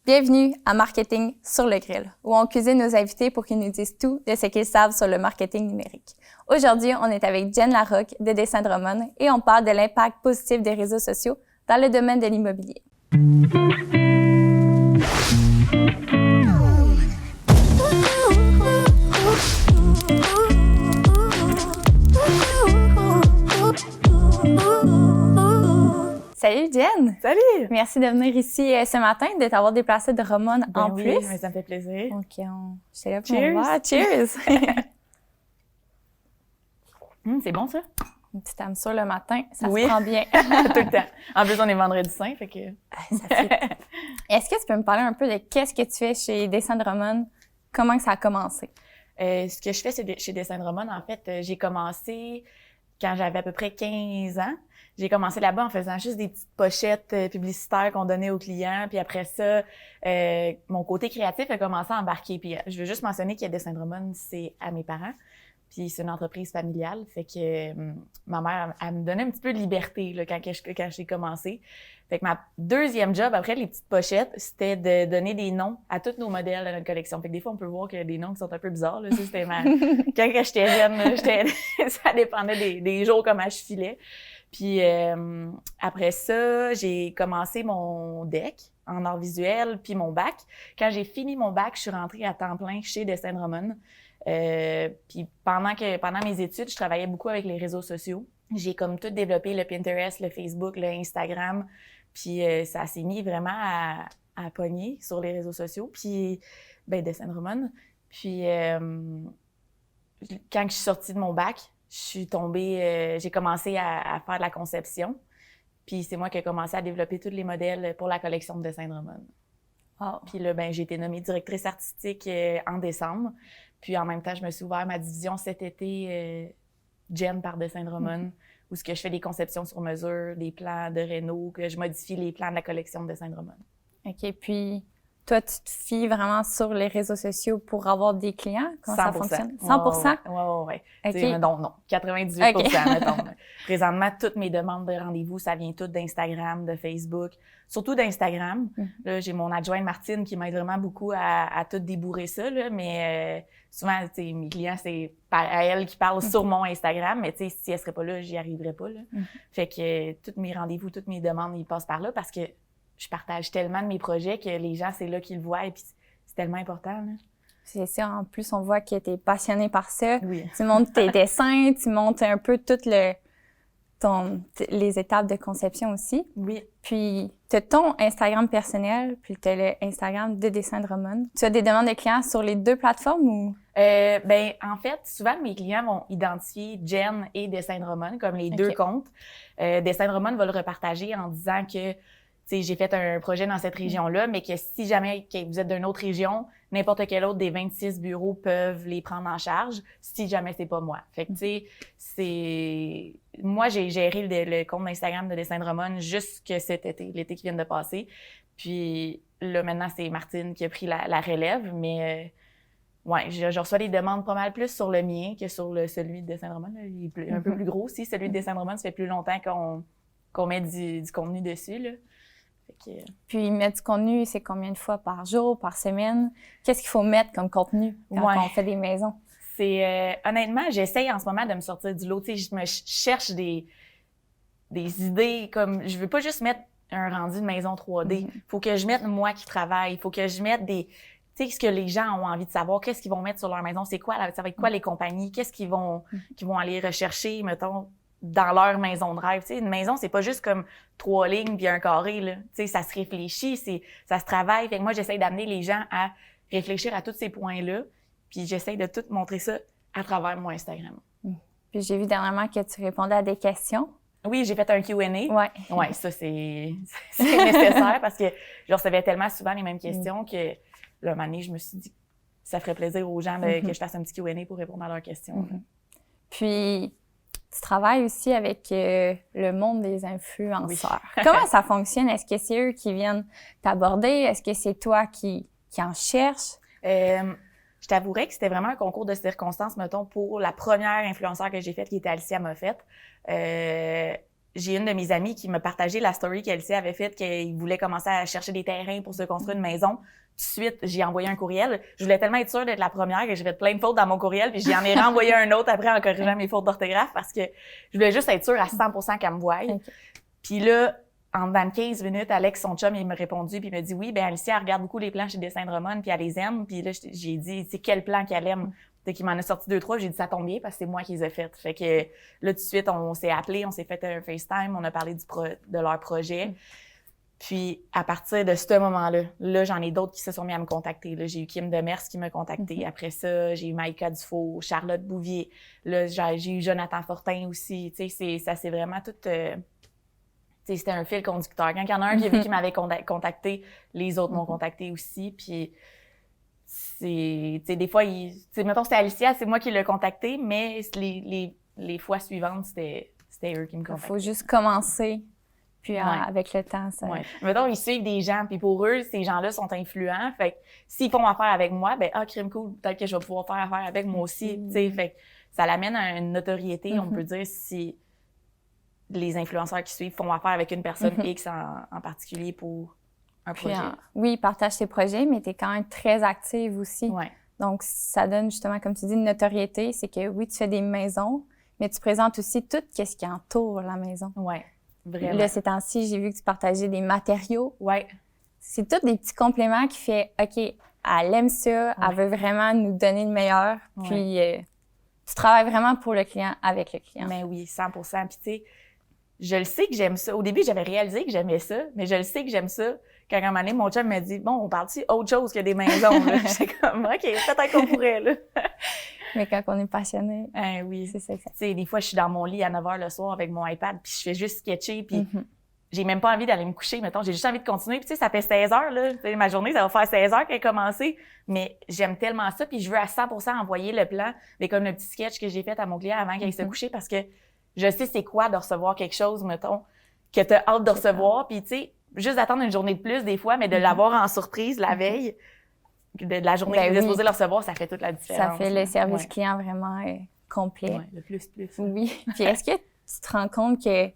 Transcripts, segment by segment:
Bienvenue à Marketing sur le grill, où on cuisine nos invités pour qu'ils nous disent tout de ce qu'ils savent sur le marketing numérique. Aujourd'hui, on est avec Jen Larocque de Dessin Drummond et on parle de l'impact positif des réseaux sociaux dans le domaine de l'immobilier. Salut Jen! Salut! Merci de venir ici ce matin, de t'avoir déplacé de Drummond en oui, plus. Mais ça me fait plaisir. Donc, j'étais là pour Cheers! voir. Cheers! C'est bon ça? Une petite âme sûre le matin, ça Oui. se prend bien. Tout le temps. En plus, on est vendredi saint, fait que... Ça fit. Est-ce que tu peux me parler un peu de qu'est-ce que tu fais chez Dessin Drummond? Comment que ça a commencé? Ce que je fais chez Dessin Drummond, en fait, j'ai commencé quand j'avais à peu près 15 ans. J'ai commencé là-bas en faisant juste des petites pochettes publicitaires qu'on donnait aux clients. Puis après ça, mon côté créatif a commencé à embarquer. Puis je veux juste mentionner que Dessin Drummond, c'est à mes parents. Puis c'est une entreprise familiale. Fait que ma mère, elle me donnait un petit peu de liberté là, quand j'ai commencé. Fait que ma deuxième job, après les petites pochettes, c'était de donner des noms à tous nos modèles de notre collection. Fait que des fois, on peut voir qu'il y a des noms qui sont un peu bizarres. Là. Ça, c'était quand j'étais jeune, là, ça dépendait des jours comment je filais. Puis après ça, j'ai commencé mon DEC en art visuel, puis mon bac. Quand j'ai fini mon bac, je suis rentrée à temps plein chez Dessin Drummond. Puis pendant mes études, je travaillais beaucoup avec les réseaux sociaux. J'ai comme tout développé, le Pinterest, le Facebook, le Instagram. Puis ça s'est mis vraiment à pogner sur les réseaux sociaux. Puis, Dessin Drummond. Puis quand je suis sortie de mon bac, je suis tombée, j'ai commencé à faire de la conception. Puis c'est moi qui ai commencé à développer tous les modèles pour la collection de Dessin Drummond. Oh. Puis là, j'ai été nommée directrice artistique en décembre. Puis en même temps, je me suis ouvert ma division cet été, Jen par Dessin Drummond, où ce que je fais des conceptions sur mesure, des plans de réno, que je modifie les plans de la collection de Dessin Drummond. OK. Puis, toi, tu te fies vraiment sur les réseaux sociaux pour avoir des clients? Comment 100%. ça fonctionne? 100%? Oui. OK. Non. 98%, mettons. Présentement, toutes mes demandes de rendez-vous, ça vient toutes d'Instagram, de Facebook. Surtout d'Instagram. Là, j'ai mon adjointe Martine qui m'aide vraiment beaucoup à tout débourrer ça, là, mais souvent, mes clients, c'est à elle qui parle sur mon Instagram, mais si elle serait pas là, j'y arriverais pas, là. Fait que tous mes rendez-vous, toutes mes demandes, ils passent par là parce que je partage tellement de mes projets que les gens, c'est là qu'ils le voient et puis c'est tellement important, là. C'est ça. En plus, on voit que tu es passionnée par ça. Oui. Tu montres tes dessins, tu montres un peu toutes les étapes de conception aussi. Oui. Puis, tu as ton Instagram personnel, puis tu as le Instagram de Dessin Drummond. Tu as des demandes de clients sur les deux plateformes ou? En fait, souvent, mes clients vont identifier Jen et Dessin Drummond comme les deux comptes. Dessin Drummond va le repartager en disant que j'ai fait un projet dans cette région-là, mais que si jamais vous êtes d'une autre région, n'importe quel autre des 26 bureaux peuvent les prendre en charge, si jamais c'est pas moi. Fait que, moi, j'ai géré le compte d'Instagram de Dessin Drummond jusque cet été, l'été qui vient de passer. Puis là, maintenant, c'est Martine qui a pris la relève, mais je reçois des demandes pas mal plus sur le mien que sur celui de Dessin Drummond. Il est un peu plus gros aussi. Celui de Dessin Drummond, ça fait plus longtemps qu'on met du contenu dessus, là. Puis, mettre du contenu, c'est combien de fois par jour, par semaine? Qu'est-ce qu'il faut mettre comme contenu quand on fait des maisons? C'est honnêtement, j'essaye en ce moment de me sortir du lot. Je cherche des idées comme... Je veux pas juste mettre un rendu de maison 3D. Faut que je mette moi qui travaille. Faut que je mette des... Tu sais, ce que les gens ont envie de savoir. Qu'est-ce qu'ils vont mettre sur leur maison? C'est quoi? Ça va être quoi les compagnies? Qu'est-ce qu'ils vont aller rechercher, mettons, dans leur maison de rêve. Une maison, c'est pas juste comme 3 lignes puis un carré, là. Ça se réfléchit, ça se travaille. Fait que moi, j'essaie d'amener les gens à réfléchir à tous ces points-là, puis j'essaie de tout montrer ça à travers mon Instagram. Puis j'ai vu dernièrement que tu répondais à des questions. Oui, j'ai fait un Q&A. Ouais, ça, c'est nécessaire parce que je recevais tellement souvent les mêmes questions que, là, un moment donné, je me suis dit que ça ferait plaisir aux gens que je fasse un petit Q&A pour répondre à leurs questions. Puis, tu travailles aussi avec le monde des influenceurs. Oui. Comment ça fonctionne? Est-ce que c'est eux qui viennent t'aborder? Est-ce que c'est toi qui en cherches? Je t'avouerais que c'était vraiment un concours de circonstances, mettons, pour la première influenceur que j'ai faite, qui était Alicia Moffett. j'ai une de mes amies qui m'a partagé la story qu'Elsie avait faite, qu'il voulait commencer à chercher des terrains pour se construire une maison. Tout de suite, j'ai envoyé un courriel. Je voulais tellement être sûre d'être la première que j'ai fait plein de fautes dans mon courriel, puis j'en ai renvoyé un autre après en corrigeant mes fautes d'orthographe parce que je voulais juste être sûre à 100% qu'elle me voie. Okay. Puis là, en 15 minutes, Alex, son chum, il m'a répondu puis il m'a dit « Oui, ben Alicia, elle regarde beaucoup les plans chez Dessin de Romane, puis elle les aime. » Puis là, j'ai dit « C'est quel plan qu'elle aime? » Fait qu'il m'en a sorti 2-3, j'ai dit « Ça tombe bien parce que c'est moi qui les ai faites. » Fait que là, tout de suite, on s'est appelé, on s'est fait un FaceTime, on a parlé de leur projet. Puis, à partir de ce moment-là, là, j'en ai d'autres qui se sont mis à me contacter. Là, j'ai eu Kim Demers qui m'a contacté. Après ça, j'ai eu Maïka Dufault, Charlotte Bouvier. Là, j'ai eu Jonathan Fortin aussi. Tu sais, ça c'est vraiment tout... tu sais, c'était un fil conducteur. Quand il y en a un qui m'avait contacté, les autres m'ont contacté aussi. Puis, tu sais, des fois, mettons, c'était Alicia, c'est moi qui l'ai contacté, mais les fois suivantes, c'était eux qui me contactaient. Il faut juste commencer. Puis avec le temps, ça... Ouais. Mettons, ils suivent des gens, puis pour eux, ces gens-là sont influents. Fait que s'ils font affaire avec moi, ben crime cool, peut-être que je vais pouvoir faire affaire avec moi aussi. Tu sais, fait que ça l'amène à une notoriété, on peut dire, si les influenceurs qui suivent font affaire avec une personne X en particulier pour un projet. Oui, ils partagent tes projets, mais tu es quand même très active aussi. Ouais. Donc, ça donne justement, comme tu dis, une notoriété. C'est que oui, tu fais des maisons, mais tu présentes aussi tout ce qui entoure la maison. Oui. Vraiment. Là, ces temps-ci, j'ai vu que tu partageais des matériaux. Ouais. C'est tous des petits compléments qui fait, OK, elle aime ça, elle veut vraiment nous donner le meilleur. Puis, tu travailles vraiment pour le client, avec le client. Mais oui, 100%. Puis, tu sais, je le sais que j'aime ça. Au début, j'avais réalisé que j'aimais ça, mais je le sais que j'aime ça. Quand un moment donné, mon chum m'a dit, bon, on parle-tu autre chose que des maisons, là? J'étais comme, OK, peut-être qu'on pourrait, là. Mais quand on est passionné, oui. C'est ça. Tu sais, des fois, je suis dans mon lit à 9h le soir avec mon iPad, puis je fais juste sketcher, puis j'ai même pas envie d'aller me coucher, mettons. J'ai juste envie de continuer. Puis tu sais, ça fait 16h, là. T'sais, ma journée, ça va faire 16h qu'elle a commencé. Mais j'aime tellement ça, puis je veux à 100% envoyer le plan, mais comme le petit sketch que j'ai fait à mon client avant qu'il se couche, parce que je sais c'est quoi de recevoir quelque chose, mettons, que t'as hâte de recevoir, puis tu sais, juste d'attendre une journée de plus des fois, mais de l'avoir en surprise la veille, de la journée que tu es supposé le recevoir, ça fait toute la différence. Ça fait le service client vraiment complet. Oui, le plus. Oui. Puis est-ce que tu te rends compte que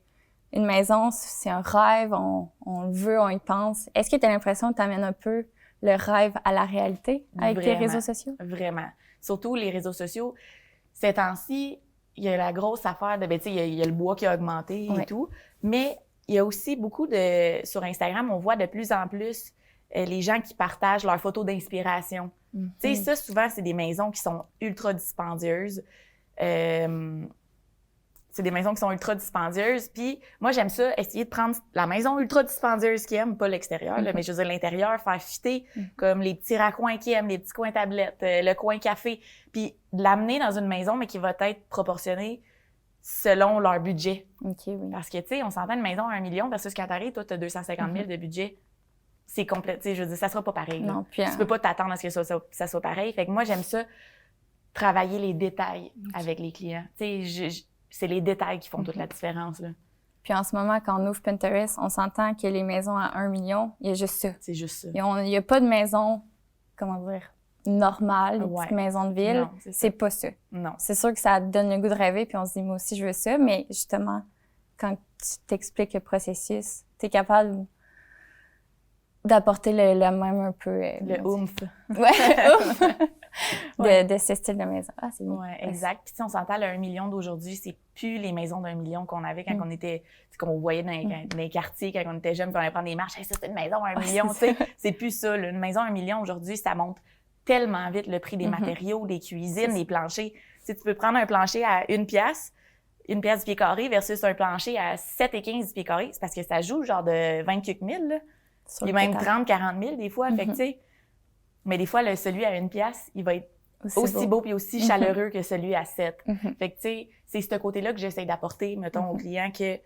une maison, c'est un rêve, on le veut, on y pense. Est-ce que tu as l'impression que tu amènes un peu le rêve à la réalité avec tes réseaux sociaux? Vraiment. Surtout les réseaux sociaux. Ces temps-ci, il y a la grosse affaire de, tu sais, il y a le bois qui a augmenté et tout, mais il y a aussi beaucoup sur Instagram, on voit de plus en plus les gens qui partagent leurs photos d'inspiration. Tu sais, ça, souvent, c'est des maisons qui sont ultra dispendieuses. C'est des maisons qui sont ultra dispendieuses. Puis moi, j'aime ça, essayer de prendre la maison ultra dispendieuse qu'ils aiment, pas l'extérieur, là, mais je veux dire l'intérieur, faire fitter comme les petits raccoins qu'ils aiment, les petits coins tablettes, le coin café, puis de l'amener dans une maison, mais qui va être proportionnée selon leur budget. OK, oui. Parce que, tu sais, on s'entend une maison à 1 million versus quand t'arrives, toi, t'as 250 000 de budget. C'est complet. Tu sais, je veux dire, ça sera pas pareil. Non, puis, tu peux pas t'attendre à ce que ça soit pareil. Fait que moi, j'aime ça, travailler les détails avec les clients. Tu sais, c'est les détails qui font toute la différence, là. Puis en ce moment, quand on ouvre Pinterest, on s'entend que les maisons à 1 million, il y a juste ça. C'est juste ça. Il n'y a pas de maison, comment dire, normale, une petite maison de ville. Non, c'est pas ça. Non. C'est sûr que ça donne le goût de rêver, puis on se dit, moi aussi, je veux ça. Mais justement, quand tu t'expliques le processus, tu es capable d'apporter le même un peu... le oomph. De ce style de maison. Ah, c'est bien. Oui, exact. Puis, on s'entend, le 1 million d'aujourd'hui, c'est plus les maisons d'1 million qu'on avait quand on était, comme on voyait dans les quartiers, quand on était jeunes, quand on allait prendre des marches. Hey, ça, c'est une maison à 1 million, tu sais. C'est plus ça, là. Une maison à 1 million, aujourd'hui, ça monte tellement vite, le prix des matériaux, des cuisines, des planchers. Tu sais, tu peux prendre un plancher à 1 pièce du pied carré versus un plancher à 7,15 du pied carré. C'est parce que ça joue genre de 20 quelques mille, là. Puis même 30, 40 000 des fois. Fait que, tu sais, mais des fois, celui à 1 pièce, il va être aussi beau puis aussi chaleureux que celui à 7. Fait que, tu sais, c'est ce côté-là que j'essaie d'apporter, mettons, aux clients, que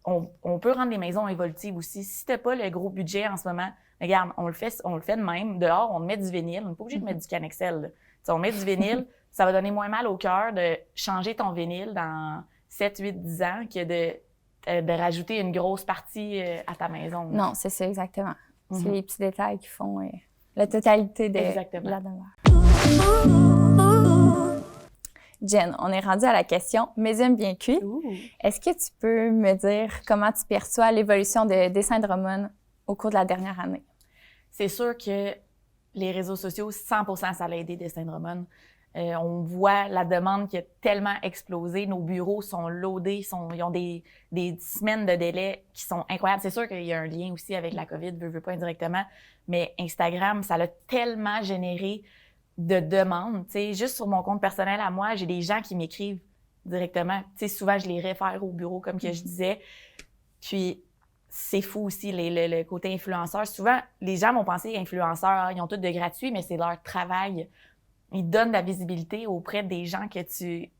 on peut rendre les maisons évolutives aussi. Si t'as pas le gros budget en ce moment, regarde, on le fait de même. Dehors, on met du vinyle. On n'est pas obligé de mettre du Canexel. On met du vinyle, ça va donner moins mal au cœur de changer ton vinyle dans 7, 8, 10 ans que de rajouter une grosse partie à ta maison. Non, c'est ça, exactement. C'est les petits détails qui font la totalité de la demeure. Jen, on est rendu à la question « Mes bien cuits ». Est-ce que tu peux me dire comment tu perçois l'évolution de Dessin de Drummond au cours de la dernière année? C'est sûr que les réseaux sociaux, 100% ça a aidé Dessin de Drummond. On voit la demande qui a tellement explosé. Nos bureaux sont loadés, ils ont des semaines de délai qui sont incroyables. C'est sûr qu'il y a un lien aussi avec la COVID, veut pas indirectement, mais Instagram, ça l'a tellement généré de demandes. Tu sais, juste sur mon compte personnel à moi, j'ai des gens qui m'écrivent directement. Tu sais, souvent, je les réfère au bureau, comme que je disais. Puis, c'est fou aussi, le côté influenceur. Souvent, les gens vont penser influenceurs, ils ont tout de gratuit, mais c'est leur travail. Ils donnent de la visibilité auprès des gens que tu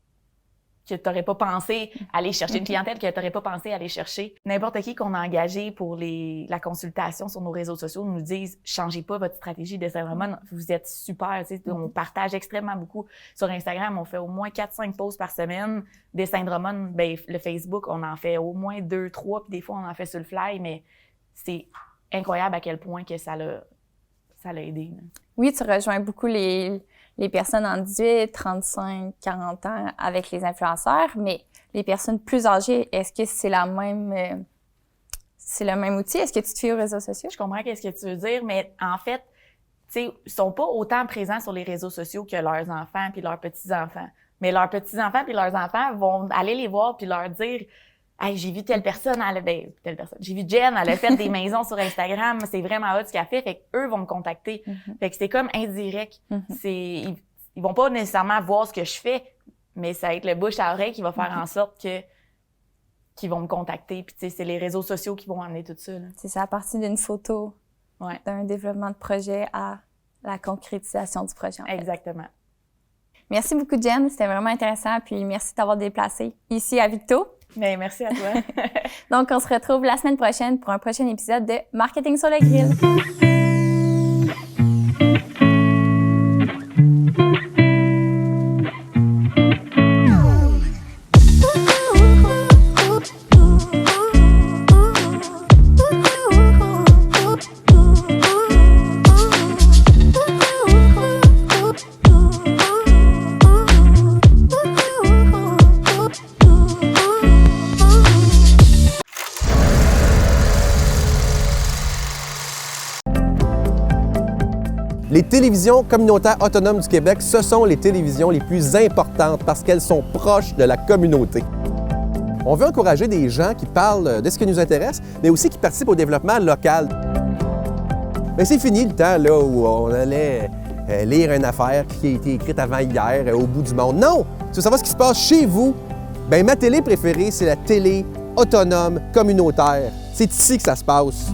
n'aurais pas pensé aller chercher, une clientèle que tu n'aurais pas pensé aller chercher. N'importe qui qu'on a engagé pour la consultation sur nos réseaux sociaux nous disent « Changez pas votre stratégie de Dessin de Drummond, vous êtes super. » On partage extrêmement beaucoup. Sur Instagram, on fait au moins 4-5 posts par semaine. Dessin de Drummond, ben, le Facebook, on en fait au moins 2-3, puis des fois, on en fait sur le fly, mais c'est incroyable à quel point que ça l'a aidé. Oui, tu rejoins beaucoup les personnes en 18, 35, 40 ans avec les influenceurs, mais les personnes plus âgées, est-ce que c'est le même outil? Est-ce que tu te fies aux réseaux sociaux? Je comprends qu'est-ce que tu veux dire, mais en fait, tu sais, ils sont pas autant présents sur les réseaux sociaux que leurs enfants puis leurs petits-enfants. Mais leurs petits-enfants puis leurs enfants vont aller les voir puis leur dire « Hey, j'ai vu telle personne, j'ai vu Jen, elle a fait des maisons sur Instagram, c'est vraiment hot ce qu'elle fait. » Fait qu'eux vont me contacter. Fait que c'est comme indirect. Ils vont pas nécessairement voir ce que je fais, mais ça va être le bouche à oreille qui va faire en sorte qu'ils vont me contacter. Puis tu sais, c'est les réseaux sociaux qui vont amener tout ça. C'est ça, à partir d'une photo, d'un développement de projet à la concrétisation du projet. Exactement. Merci beaucoup, Jen. C'était vraiment intéressant. Puis merci de t'avoir déplacée ici à Victo. Bien, merci à toi. Donc, on se retrouve la semaine prochaine pour un prochain épisode de Marketing sur le grill. Les télévisions communautaires autonomes du Québec, ce sont les télévisions les plus importantes parce qu'elles sont proches de la communauté. On veut encourager des gens qui parlent de ce qui nous intéresse, mais aussi qui participent au développement local. Mais c'est fini le temps là, où on allait lire une affaire qui a été écrite avant hier au bout du monde. Non! Tu veux savoir ce qui se passe chez vous? Bien, ma télé préférée, c'est la télé autonome communautaire. C'est ici que ça se passe.